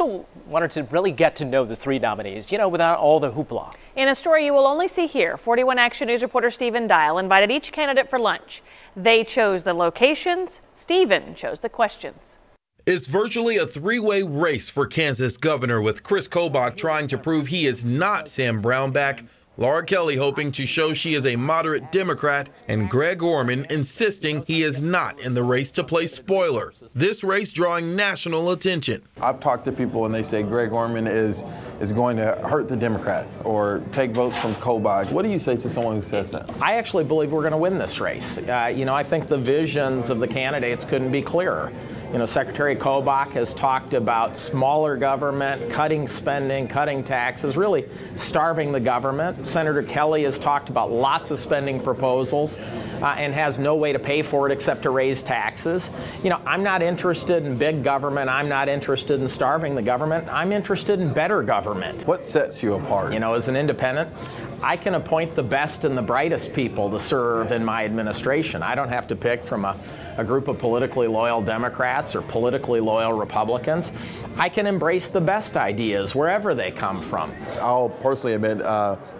also wanted to really get to know the three nominees, without all the hoopla. In a story you will only see here, 41 Action News reporter Stephen Dial invited each candidate for lunch. They chose the locations. Stephen chose the questions. It's virtually a three-way race for Kansas governor, with Chris Kobach trying to prove he is not Sam Brownback, Laura Kelly hoping to show she is a moderate Democrat, and Greg Orman insisting he is not in the race to play spoiler. This race drawing national attention. I've talked to people and they say Greg Orman is going to hurt the Democrat or take votes from Kobach. What do you say to someone who says that? I actually believe we're going to win this race. I think the visions of the candidates couldn't be clearer. Secretary Kobach has talked about smaller government, cutting spending, cutting taxes, really starving the government. Senator Kelly has talked about lots of spending proposals and has no way to pay for it except to raise taxes. I'm not interested in big government. I'm not interested in starving the government. I'm interested in better government. What sets you apart? As an independent, I can appoint the best and the brightest people to serve in my administration. I don't have to pick from a group of politically loyal Democrats or politically loyal Republicans. I can embrace the best ideas wherever they come from. I'll personally admit,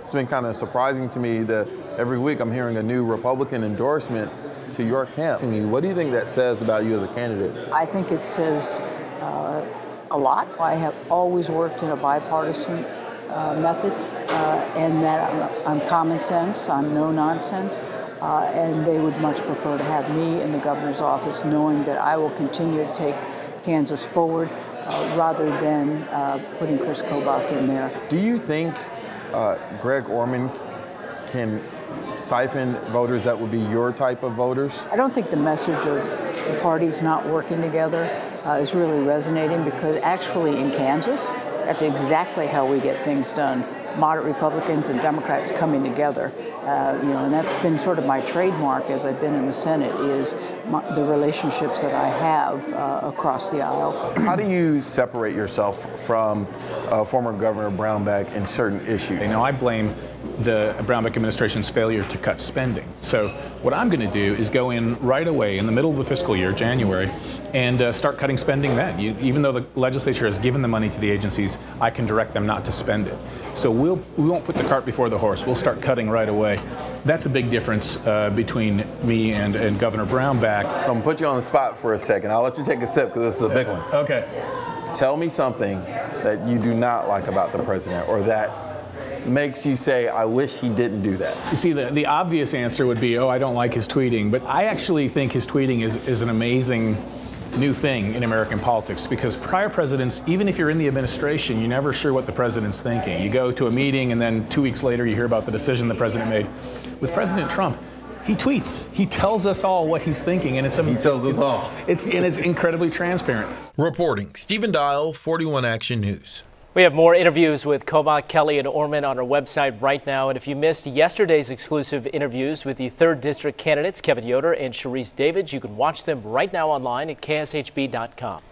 it's been kind of surprising to me that every week I'm hearing a new Republican endorsement to your camp. What do you think that says about you as a candidate? I think it says a lot. I have always worked in a bipartisan method, and that I'm common sense, I'm no nonsense, and they would much prefer to have me in the governor's office, knowing that I will continue to take Kansas forward rather than putting Chris Kobach in there. Do you think Greg Orman can siphon voters that would be your type of voters? I don't think the message of the parties not working together is really resonating, because actually in Kansas, that's exactly how we get things done. Moderate Republicans and Democrats coming together, and that's been sort of my trademark as I've been in the Senate, is the relationships that I have across the aisle. How do you separate yourself from former Governor Brownback in certain issues? I blame the Brownback administration's failure to cut spending. So what I'm going to do is go in right away in the middle of the fiscal year, January, and start cutting spending then. Even though the legislature has given the money to the agencies, I can direct them not to spend it. So we won't put the cart before the horse. We'll start cutting right away. That's a big difference between me and Governor Brownback. I'm going to put you on the spot for a second. I'll let you take a sip because this is a big one. Okay. Tell me something that you do not like about the president, or that makes you say, I wish he didn't do that. You see, the obvious answer would be, I don't like his tweeting. But I actually think his tweeting is an amazing new thing in American politics, because prior presidents, even if you're in the administration, you're never sure what the president's thinking. You go to a meeting and then 2 weeks later you hear about the decision the president made. With President Trump, he tweets. He tells us all what he's thinking, and he tells us all. It's incredibly transparent. Reporting, Stephen Dial, 41 Action News. We have more interviews with Kobach, Kelly, and Orman on our website right now. And if you missed yesterday's exclusive interviews with the 3rd District candidates, Kevin Yoder and Sharice Davids, you can watch them right now online at kshb.com.